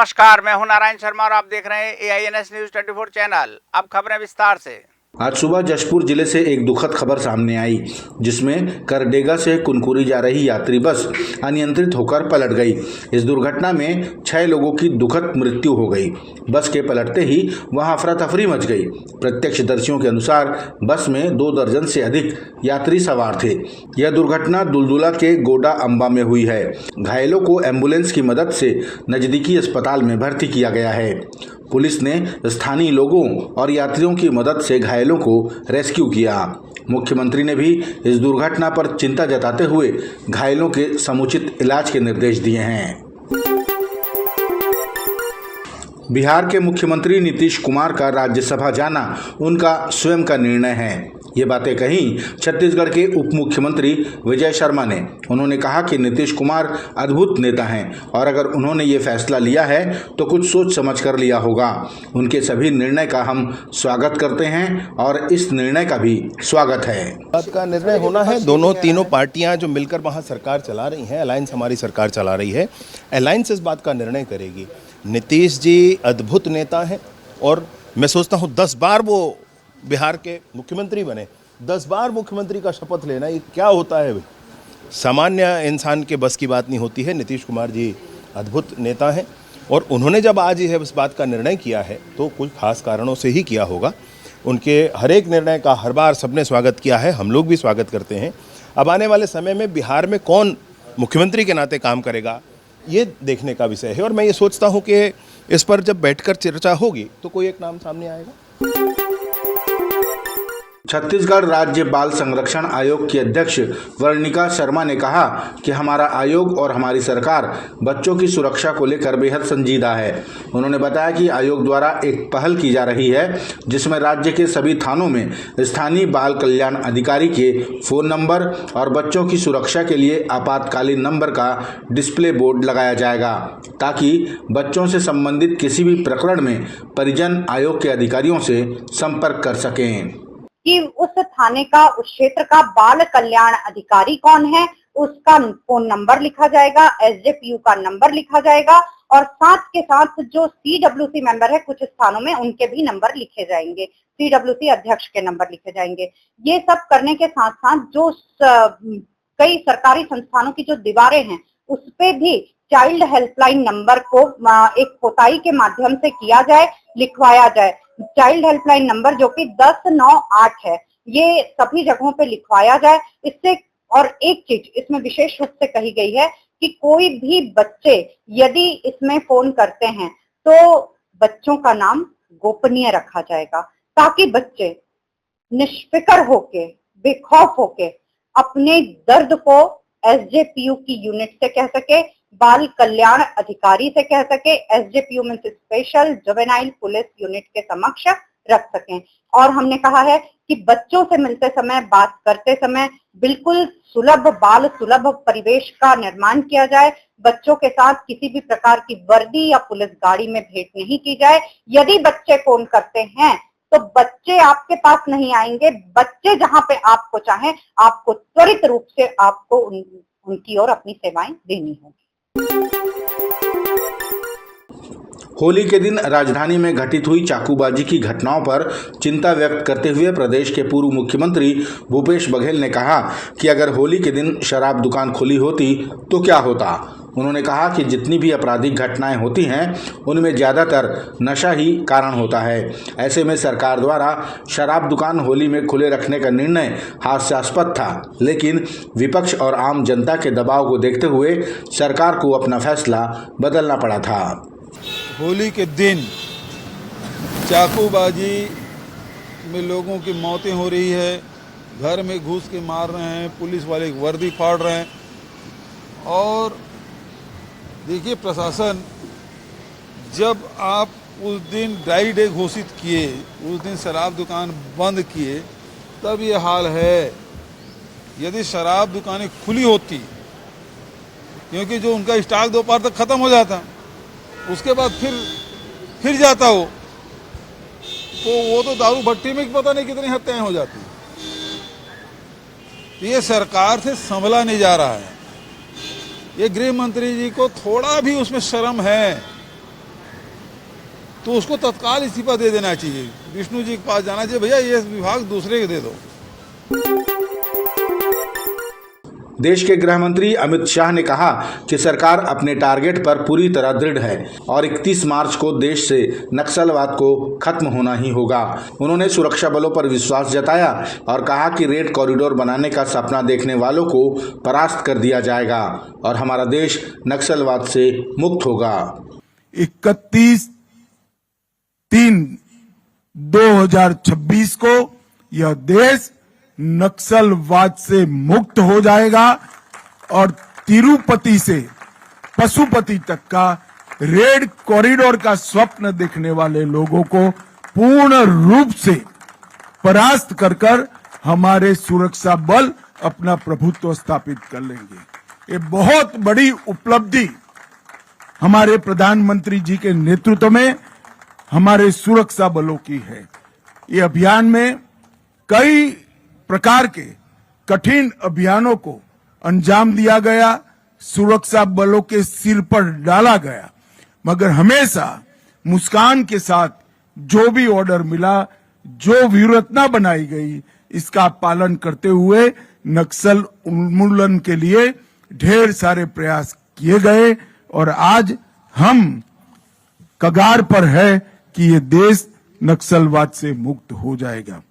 नमस्कार, मैं हूं नारायण शर्मा और आप देख रहे हैं AINS न्यूज 24 चैनल। अब खबरें विस्तार से। आज सुबह जशपुर जिले से एक दुखद खबर सामने आई, जिसमें करडेगा से कुनकुरी जा रही यात्री बस अनियंत्रित होकर पलट गई। इस दुर्घटना में 6 लोगों की दुखद मृत्यु हो गई। बस के पलटते ही वहां अफरा तफरी मच गई। प्रत्यक्षदर्शियों के अनुसार बस में 2 दर्जन से अधिक यात्री सवार थे। यह दुर्घटना दुलदुला के गोडा अंबा में हुई है। घायलों को एम्बुलेंस की मदद से नजदीकी अस्पताल में भर्ती किया गया है। पुलिस ने स्थानीय लोगों और यात्रियों की मदद से घायलों को रेस्क्यू किया। मुख्यमंत्री ने भी इस दुर्घटना पर चिंता जताते हुए घायलों के समुचित इलाज के निर्देश दिए हैं। बिहार के मुख्यमंत्री नीतीश कुमार का राज्यसभा जाना उनका स्वयं का निर्णय है। ये बातें कही छत्तीसगढ़ के उप मुख्यमंत्री विजय शर्मा ने। उन्होंने कहा कि नीतीश कुमार अद्भुत नेता हैं और अगर उन्होंने ये फैसला लिया है तो कुछ सोच समझ कर लिया होगा। उनके सभी निर्णय का हम स्वागत करते हैं और इस निर्णय का भी स्वागत है। बात का निर्णय होना है। तीनों पार्टियां जो मिलकर वहाँ सरकार चला रही हैं, अलायंस हमारी सरकार चला रही है, अलायंस इस बात का निर्णय करेगी। नीतीश जी अद्भुत नेता हैं और मैं सोचता हूँ 10 बार वो बिहार के मुख्यमंत्री बने। 10 बार मुख्यमंत्री का शपथ लेना ये क्या होता है भाई? सामान्य इंसान के बस की बात नहीं होती है। नीतीश कुमार जी अद्भुत नेता हैं और उन्होंने जब आज यह इस बात का निर्णय किया है तो कुछ खास कारणों से ही किया होगा। उनके हर एक निर्णय का हर बार सबने स्वागत किया है, हम लोग भी स्वागत करते हैं। अब आने वाले समय में बिहार में कौन मुख्यमंत्री के नाते काम करेगा ये देखने का विषय है और मैं ये सोचता हूँ कि इस पर जब बैठकर चर्चा होगी तो कोई एक नाम सामने आएगा। छत्तीसगढ़ राज्य बाल संरक्षण आयोग की अध्यक्ष वर्णिका शर्मा ने कहा कि हमारा आयोग और हमारी सरकार बच्चों की सुरक्षा को लेकर बेहद संजीदा है। उन्होंने बताया कि आयोग द्वारा एक पहल की जा रही है जिसमें राज्य के सभी थानों में स्थानीय बाल कल्याण अधिकारी के फोन नंबर और बच्चों की सुरक्षा के लिए आपातकालीन नंबर का डिस्प्ले बोर्ड लगाया जाएगा ताकि बच्चों से संबंधित किसी भी प्रकरण में परिजन आयोग के अधिकारियों से संपर्क कर सकें। कि उस थाने का, उस क्षेत्र का बाल कल्याण अधिकारी कौन है, उसका फोन नंबर लिखा जाएगा, SJPU का नंबर लिखा जाएगा और साथ के साथ जो CWC मेंबर है कुछ स्थानों में उनके भी नंबर लिखे जाएंगे, CWC अध्यक्ष के नंबर लिखे जाएंगे। ये सब करने के साथ साथ जो कई सरकारी संस्थानों की जो दीवारें हैं उस पे भी चाइल्ड हेल्पलाइन नंबर को एक पोताई के माध्यम से किया जाए, लिखवाया जाए। चाइल्ड हेल्पलाइन नंबर जो कि 1098 है, ये सभी जगहों पे लिखवाया जाए। इससे और एक चीज इसमें विशेष रूप से कही गई है कि कोई भी बच्चे यदि इसमें फोन करते हैं तो बच्चों का नाम गोपनीय रखा जाएगा ताकि बच्चे निष्फिक्र होके, बेखौफ होके अपने दर्द को SJPU की यूनिट से कह सके, बाल कल्याण अधिकारी से कह सके, SJPU में स्पेशल जुवेनाइल पुलिस यूनिट के समक्ष रख सकें। और हमने कहा है कि बच्चों से मिलते समय, बात करते समय बिल्कुल सुलभ, बाल सुलभ परिवेश का निर्माण किया जाए। बच्चों के साथ किसी भी प्रकार की वर्दी या पुलिस गाड़ी में भेंट नहीं की जाए। यदि बच्चे फोन करते हैं तो बच्चे आपके पास नहीं आएंगे। बच्चे जहां पे आपको चाहें, आपको त्वरित रूप से आपको उनकी ओर अपनी सेवाएं देनी होगी। होली के दिन राजधानी में घटित हुई चाकूबाजी की घटनाओं पर चिंता व्यक्त करते हुए प्रदेश के पूर्व मुख्यमंत्री भूपेश बघेल ने कहा कि अगर होली के दिन शराब दुकान खुली होती तो क्या होता। उन्होंने कहा कि जितनी भी आपराधिक घटनाएं होती हैं उनमें ज़्यादातर नशा ही कारण होता है। ऐसे में सरकार द्वारा शराब दुकान होली में खुले रखने का निर्णय हास्यास्पद था, लेकिन विपक्ष और आम जनता के दबाव को देखते हुए सरकार को अपना फैसला बदलना पड़ा था। होली के दिन चाकूबाजी में लोगों की मौतें हो रही है, घर में घुस के मार रहे हैं, पुलिस वाले वर्दी फाड़ रहे हैं। और देखिए, प्रशासन जब आप उस दिन ड्राई डे घोषित किए, उस दिन शराब दुकान बंद किए, तब ये हाल है। यदि शराब दुकानें खुली होती, क्योंकि जो उनका स्टॉक दोपहर तक ख़त्म हो जाता, उसके बाद फिर जाता हो, तो वो तो दारू भट्टी में पता नहीं कितनी हत्याएं हो जाती। तो ये सरकार से संभला नहीं जा रहा है। ये गृह मंत्री जी को थोड़ा भी उसमें शर्म है तो उसको तत्काल इस्तीफा दे देना चाहिए। विष्णु जी के पास जाना चाहिए, भैया ये विभाग दूसरे को दे दो। देश के गृह मंत्री अमित शाह ने कहा कि सरकार अपने टारगेट पर पूरी तरह दृढ़ है और 31 मार्च को देश से नक्सलवाद को खत्म होना ही होगा। उन्होंने सुरक्षा बलों पर विश्वास जताया और कहा कि रेड कॉरिडोर बनाने का सपना देखने वालों को परास्त कर दिया जाएगा और हमारा देश नक्सलवाद से मुक्त होगा। 31/3/2026 को यह देश नक्सलवाद से मुक्त हो जाएगा और तिरुपति से पशुपति तक का रेड कॉरिडोर का स्वप्न देखने वाले लोगों को पूर्ण रूप से परास्त कर हमारे सुरक्षा बल अपना प्रभुत्व स्थापित कर लेंगे। ये बहुत बड़ी उपलब्धि हमारे प्रधानमंत्री जी के नेतृत्व में हमारे सुरक्षा बलों की है। ये अभियान में कई प्रकार के कठिन अभियानों को अंजाम दिया गया, सुरक्षा बलों के सिर पर डाला गया, मगर हमेशा मुस्कान के साथ जो भी ऑर्डर मिला, जो व्यूहरचना बनाई गई, इसका पालन करते हुए नक्सल उन्मूलन के लिए ढेर सारे प्रयास किए गए और आज हम कगार पर है कि ये देश नक्सलवाद से मुक्त हो जाएगा।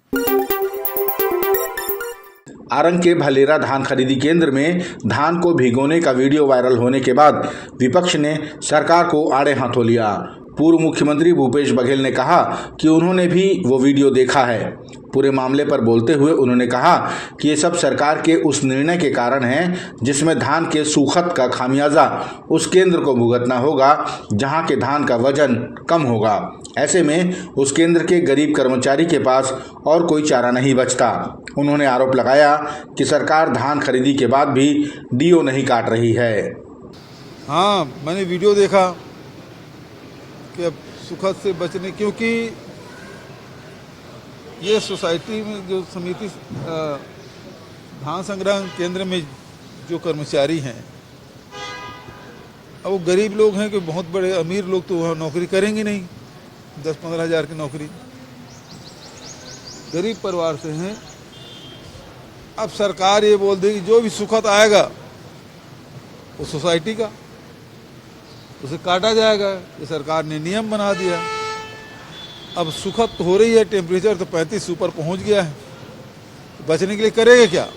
आरंग के भलेरा धान खरीदी केंद्र में धान को भिगोने का वीडियो वायरल होने के बाद विपक्ष ने सरकार को आड़े हाथों लिया। पूर्व मुख्यमंत्री भूपेश बघेल ने कहा कि उन्होंने भी वो वीडियो देखा है। पूरे मामले पर बोलते हुए उन्होंने कहा कि ये सब सरकार के उस निर्णय के कारण है जिसमें धान के सूखत का खामियाजा उस केंद्र को भुगतना होगा जहां के धान का वजन कम होगा। ऐसे में उस केंद्र के गरीब कर्मचारी के पास और कोई चारा नहीं बचता। उन्होंने आरोप लगाया कि सरकार धान खरीदी के बाद भी डीओ नहीं काट रही है। हाँ, मैंने वीडियो देखा कि अब सुखद से बचने, क्योंकि ये सोसाइटी में जो समिति धान संग्रह केंद्र में जो कर्मचारी हैं, अब वो गरीब लोग हैं कि बहुत बड़े अमीर लोग तो वहाँ नौकरी करेंगे नहीं, 10-15 हज़ार की नौकरी, गरीब परिवार से हैं। अब सरकार ये बोल देगी जो भी सुखद आएगा वो सोसाइटी का, उसे काटा जाएगा। ये सरकार ने नियम बना दिया। अब सुखद हो रही है, टेम्परेचर तो 35 ऊपर पहुंच गया है, तो बचने के लिए करेगा क्या?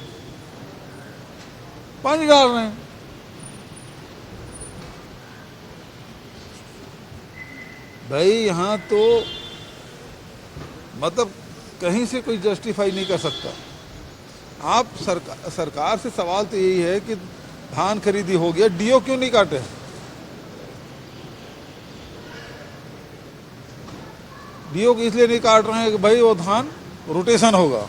पानी डाल रहे हैं। भाई यहाँ तो मतलब कहीं से कोई जस्टिफाई नहीं कर सकता। आप सरकार से सवाल तो यही है कि धान खरीदी हो गया, डीओ क्यों नहीं काटे? डीओ इसलिए नहीं काट रहे हैं कि भाई वो धान रोटेशन होगा।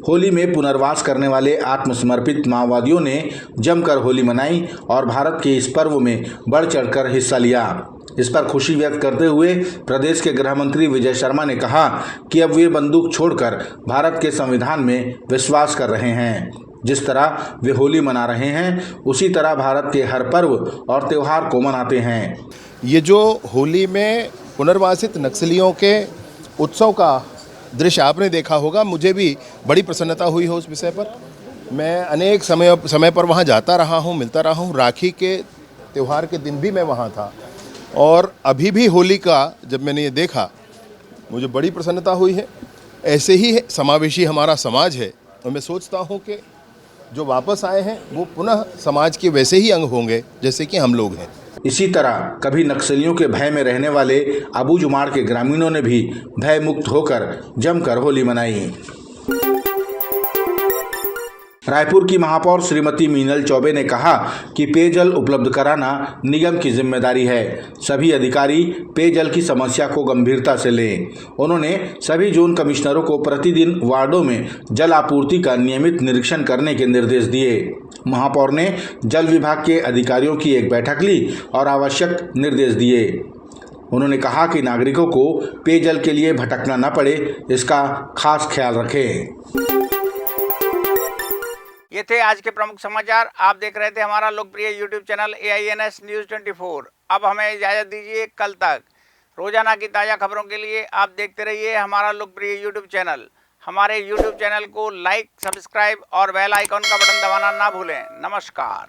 होली में पुनर्वास करने वाले आत्मसमर्पित माओवादियों ने जमकर होली मनाई और भारत के इस पर्व में बढ़ चढ़कर हिस्सा लिया। इस पर खुशी व्यक्त करते हुए प्रदेश के गृह मंत्री विजय शर्मा ने कहा कि अब वे बंदूक छोड़कर भारत के संविधान में विश्वास कर रहे हैं। जिस तरह वे होली मना रहे हैं उसी तरह भारत के हर पर्व और त्योहार को मनाते हैं। ये जो होली में पुनर्वासित नक्सलियों के उत्सव का दृश्य आपने देखा होगा, मुझे भी बड़ी प्रसन्नता हुई हो उस विषय पर। मैं अनेक समय पर वहाँ जाता रहा हूँ, मिलता रहा हूँ। राखी के त्यौहार के दिन भी मैं वहाँ था और अभी भी होली का जब मैंने ये देखा मुझे बड़ी प्रसन्नता हुई है। ऐसे ही समावेशी हमारा समाज है और मैं सोचता हूँ कि जो वापस आए हैं वो पुनः समाज के वैसे ही अंग होंगे जैसे कि हम लोग हैं। इसी तरह कभी नक्सलियों के भय में रहने वाले अबू जुमाड़ के ग्रामीणों ने भी भय मुक्त होकर जमकर होली मनाई। रायपुर की महापौर श्रीमती मीनल चौबे ने कहा कि पेयजल उपलब्ध कराना निगम की जिम्मेदारी है। सभी अधिकारी पेयजल की समस्या को गंभीरता से लें। उन्होंने सभी जोन कमिश्नरों को प्रतिदिन वार्डों में जल आपूर्ति का नियमित निरीक्षण करने के निर्देश दिए। महापौर ने जल विभाग के अधिकारियों की एक बैठक ली और आवश्यक निर्देश दिए। उन्होंने कहा कि नागरिकों को पेयजल के लिए भटकना न पड़े, इसका खास ख्याल रखें। ये थे आज के प्रमुख समाचार। आप देख रहे थे हमारा लोकप्रिय YouTube चैनल AINS News 24। अब हमें इजाज़त दीजिए, कल तक। रोजाना की ताज़ा खबरों के लिए आप देखते रहिए हमारा लोकप्रिय यूट्यूब चैनल। हमारे यूट्यूब चैनल को लाइक, सब्सक्राइब और बेल आइकॉन का बटन दबाना ना भूलें। नमस्कार।